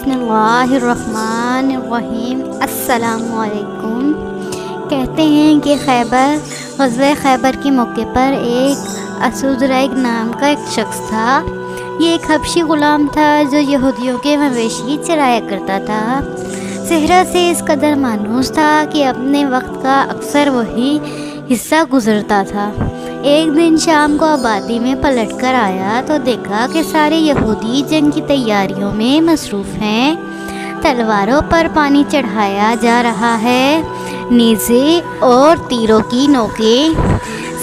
بسم اللہ الرحمن الرحیم۔ السلام علیکم۔ کہتے ہیں کہ غزوہ خیبر کے موقع پر ایک اسودریگ نام کا ایک شخص تھا۔ یہ ایک حبشی غلام تھا جو یہودیوں کے مویشی چرایا کرتا تھا۔ صحرا سے اس قدر مانوس تھا کہ اپنے وقت کا اکثر وہی حصہ گزرتا تھا۔ ایک دن شام کو آبادی میں پلٹ کر آیا تو دیکھا کہ سارے یہودی جنگ کی تیاریوں میں مصروف ہیں۔ تلواروں پر پانی چڑھایا جا رہا ہے، نیزے اور تیروں کی نوکیں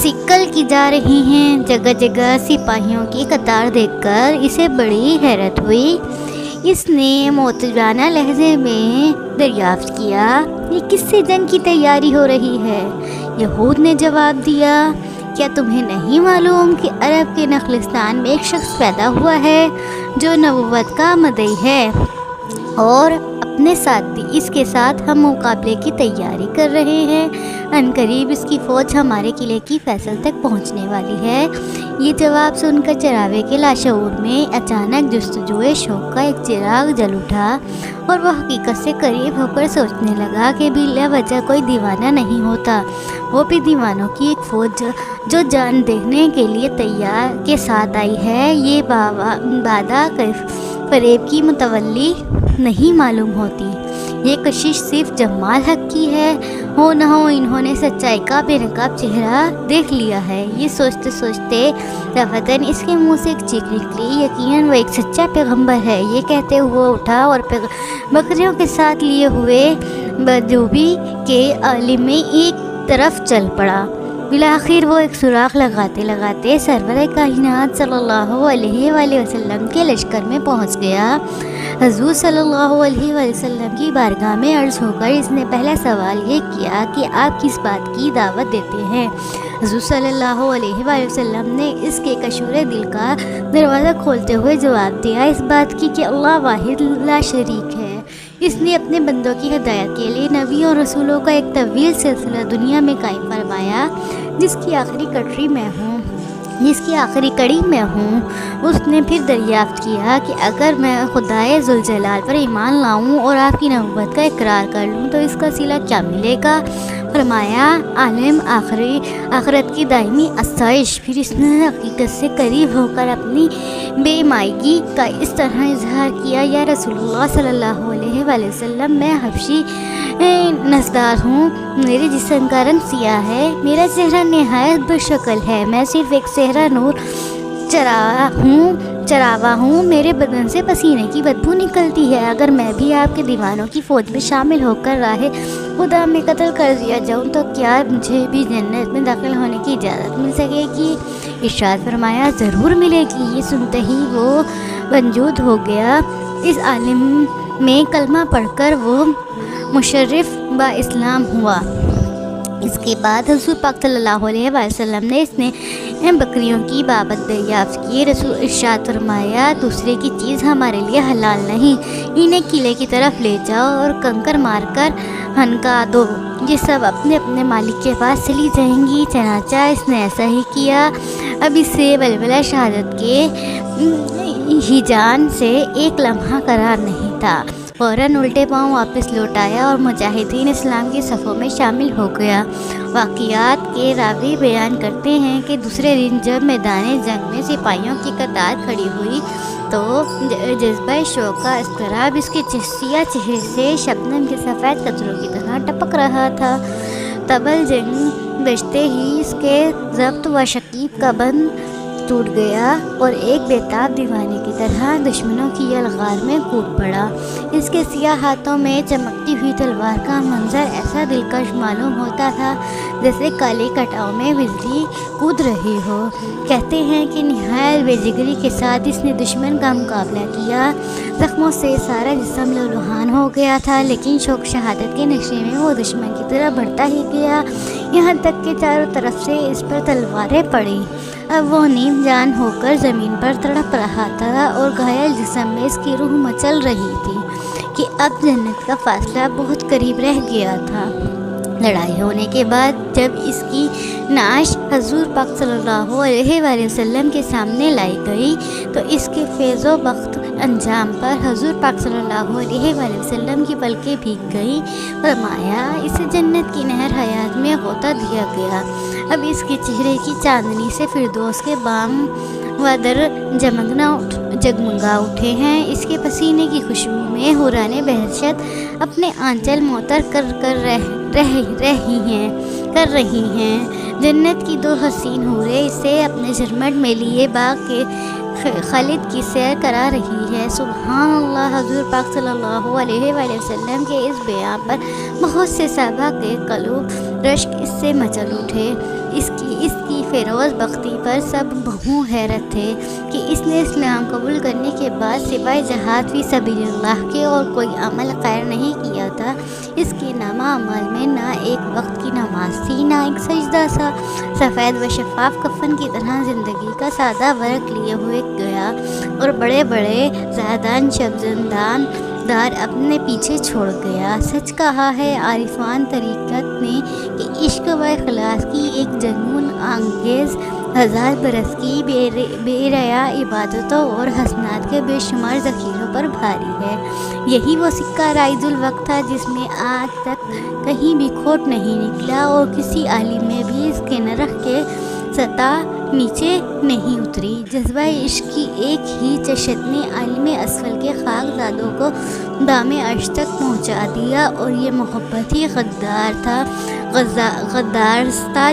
سکل کی جا رہی ہیں۔ جگہ جگہ سپاہیوں کی قطار دیکھ کر اسے بڑی حیرت ہوئی۔ اس نے معتدلانہ لہجے میں دریافت کیا، یہ کس سے جنگ کی تیاری ہو رہی ہے؟ یہود نے جواب دیا، کیا تمہیں نہیں معلوم کہ عرب کے نخلستان میں ایک شخص پیدا ہوا ہے جو نبوت کا مدعی ہے، اور اپنے ساتھی اس کے ساتھ ہم مقابلے کی تیاری کر رہے ہیں۔ عنقریب اس کی فوج ہمارے قلعے کی فیصل تک پہنچنے والی ہے۔ یہ جواب سن کر چراوے کے لاشعور میں اچانک جستجوئے شوق کا ایک چراغ جل اٹھا، اور وہ حقیقت سے قریب ہو کر سوچنے لگا کہ بلا وجہ کوئی دیوانہ نہیں ہوتا، وہ بھی دیوانوں کی ایک فوج جو جان دینے کے لیے تیار کے ساتھ آئی ہے۔ یہ بادہ فریب کی متولی نہیں معلوم ہوتی۔ یہ کشش صرف جمال حق کی ہے، ہو نہ ہو انہوں نے سچائی کا بے نقاب چہرہ دیکھ لیا ہے۔ یہ سوچتے سوچتے دفعتاً اس کے منہ سے ایک چیخ نکلی، یقیناً وہ ایک سچا پیغمبر ہے۔ یہ کہتے ہوئے اٹھا اور بکریوں کے ساتھ لیے ہوئے بدوبی کے عالم میں ایک طرف چل پڑا۔ بالآخر وہ ایک سوراخ لگاتے لگاتے سرور کائنات صلی اللہ علیہ وآلہ وسلم کے لشکر میں پہنچ گیا۔ حضور صلی اللہ علیہ وآلہ وسلم کی بارگاہ میں عرض ہو کر اس نے پہلا سوال یہ کیا کہ آپ کس بات کی دعوت دیتے ہیں؟ حضور صلی اللہ علیہ وآلہ وسلم نے اس کے کشور دل کا دروازہ کھولتے ہوئے جواب دیا، اس بات کی کہ اللہ واحد لا شریک ہے۔ اس نے اپنے بندوں کی ہدایت کے لیے نبی اور رسولوں کا ایک طویل سلسلہ دنیا میں قائم فرمایا، جس کی آخری کڑی میں ہوں۔ اس نے پھر دریافت کیا کہ اگر میں خدائے ذوالجلال پر ایمان لاؤں اور آپ کی نبوت کا اقرار کر لوں تو اس کا صلہ کیا ملے گا؟ فرمایا، عالم آخرت کی دائمی آسائش۔ پھر اس نے حقیقت سے قریب ہو کر اپنی بے مائگی کا اس طرح اظہار کیا، یا رسول اللہ صلی اللہ علیہ وآلہ وسلم، میں حبشی نسدار ہوں، میرے جسم کا رنگ سیاہ ہے، میرا چہرہ نہایت بشکل ہے، میں صرف ایک صحرا نور چراوا ہوں، میرے بدن سے پسینے کی بدبو نکلتی ہے۔ اگر میں بھی آپ کے دیوانوں کی فوج میں شامل ہو کر راہ خدا میں قتل کر دیا جاؤں تو کیا مجھے بھی جنت میں داخل ہونے کی اجازت مل سکے گی؟ ارشاد فرمایا، ضرور ملے گی۔ یہ سنتے ہی وہ موجود ہو گیا۔ اس عالم میں کلمہ پڑھ کر وہ مشرف با اسلام ہوا۔ اس کے بعد حضور پاک صلی اللہ علیہ وآلہ وسلم نے اس نے بکریوں کی بابت دریافت کی۔ رسول ارشاد فرمایا، دوسرے کی چیز ہمارے لیے حلال نہیں، انہیں قلعے کی طرف لے جاؤ اور کنکر مار کر ہنکا دو، یہ سب اپنے اپنے مالک کے پاس چلی جائیں گی۔ چنانچہ اس نے ایسا ہی کیا۔ اب اس سے بلبلہ شہادت کے ہی جان سے ایک لمحہ قرار نہیں تھا، فوراً الٹے پاؤں واپس لوٹ آیا اور مجاہدین اسلام کی صفوں میں شامل ہو گیا۔ واقعات کے راوی بیان کرتے ہیں کہ دوسرے دن جب میدان جنگ میں سپاہیوں کی قطار کھڑی ہوئی تو جذبہ شوق کا اضطراب اس کے سیاہ چہرے سے شبنم کے سفید قطروں کی طرح ٹپک رہا تھا۔ طبل جنگ بجتے ہی اس کے ضبط و شکیب کا بند ٹوٹ گیا اور ایک بےتاب دیوانے کی طرح دشمنوں کی یلغار میں کود پڑا۔ اس کے سیاہ ہاتھوں میں چمکتی ہوئی تلوار کا منظر ایسا دلکش معلوم ہوتا تھا جیسے کالے کٹاؤ میں بجلی کود رہی ہو۔ کہتے ہیں کہ نہایت بے جگری کے ساتھ اس نے دشمن کا مقابلہ کیا۔ زخموں سے سارا جسم لہولہان ہو گیا تھا، لیکن شوق شہادت کے نشے میں وہ دشمن کی طرح بڑھتا ہی گیا، یہاں تک کہ چاروں طرف سے اس پر تلواریں پڑیں۔ اب وہ نیم جان ہو کر زمین پر تڑپ رہا تھا اور گھائل جسم میں اس کی روح مچل رہی تھی کہ اب جنت کا فاصلہ بہت قریب رہ گیا تھا۔ لڑائی ہونے کے بعد جب اس کی نعش حضور پاک صلی اللہ علیہ وآلہ وسلم کے سامنے لائی گئی تو اس کے فیض و بخت انجام پر حضور پاک صلی اللہ علیہ وآلہ وسلم کی پلکیں بھیگ گئیں۔ فرمایا اسے جنت کی نہر حیات میں غوطہ دیا گیا، اب اس کے چہرے کی چاندنی سے فردوس کے بام و در جگمگا اٹھے ہیں، اس کے پسینے کی خوشبو میں حوران بہشت اپنے آنچل معطر کر رہی ہیں۔ جنت کی دو حسین حوریں اسے اپنے جھرمٹ میں لیے باغ کے خالد کی سیر کرا رہی ہے۔ سبحان اللہ۔ حضور پاک صلی اللہ علیہ وآلہ وسلم کے اس بیان پر بہت سے صحابہ کے قلوب رشک اس سے مچل اٹھے۔ اس کی فیروز بختی پر سب بہو حیرت تھے کہ اس نے اسلام قبول کرنے کے بعد سوائے جہاد فی سبیل اللہ کے اور کوئی عمل خیر نہیں کیا تھا۔ اس کے نامہ عمل میں نہ ایک وقت کی نماز تھی، نہ ایک سجدہ تھا۔ سفید و شفاف کفن کی طرح زندگی کا سادہ ورق لیے ہوئے گیا اور بڑے بڑے زاہدان شبزندان دار اپنے پیچھے چھوڑ گیا۔ سچ کہا ہے عارفان طریقت نے کہ عشق و اخلاص کی ایک جنون انگیز 1000 برس کی بے ریا عبادتوں اور حسنات کے بے شمار ذخیروں پر بھاری ہے۔ یہی وہ سکہ رائج الوقت تھا جس میں آج تک کہیں بھی کھوٹ نہیں نکلا اور کسی عالم میں بھی اس کے نرخ کے سطح نیچے نہیں اتری۔ جذبہ عشق کی ایک ہی چشت نے عالم اسفل کے خاک زادوں کو دام عرش تک پہنچا دیا، اور یہ محبت ہی غدار تھا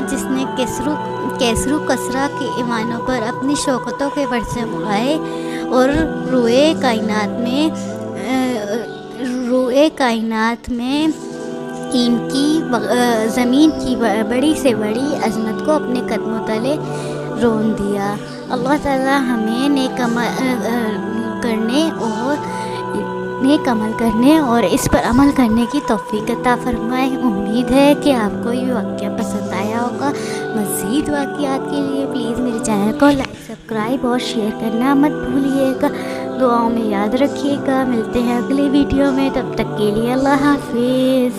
جس نے کیسر و کسریٰ کے ایوانوں پر اپنی شوکتوں کے برسے اگائے اور روئے کائنات میں ان کی زمین کی بڑی سے بڑی عظمت کو اپنے قدموں تلے رون دیا۔ اللہ تعالی ہمیں نیک عمل کرنے اور اس پر عمل کرنے کی توفیق عطا فرمائے۔ امید ہے کہ آپ کو یہ واقعہ پسند آیا ہوگا۔ مزید واقعات کے لیے پلیز میرے چینل کو لائک، سبسکرائب اور شیئر کرنا مت بھولیے گا۔ دعاؤں میں یاد رکھیے گا۔ ملتے ہیں اگلے ویڈیو میں، تب تک کے لیے اللہ حافظ۔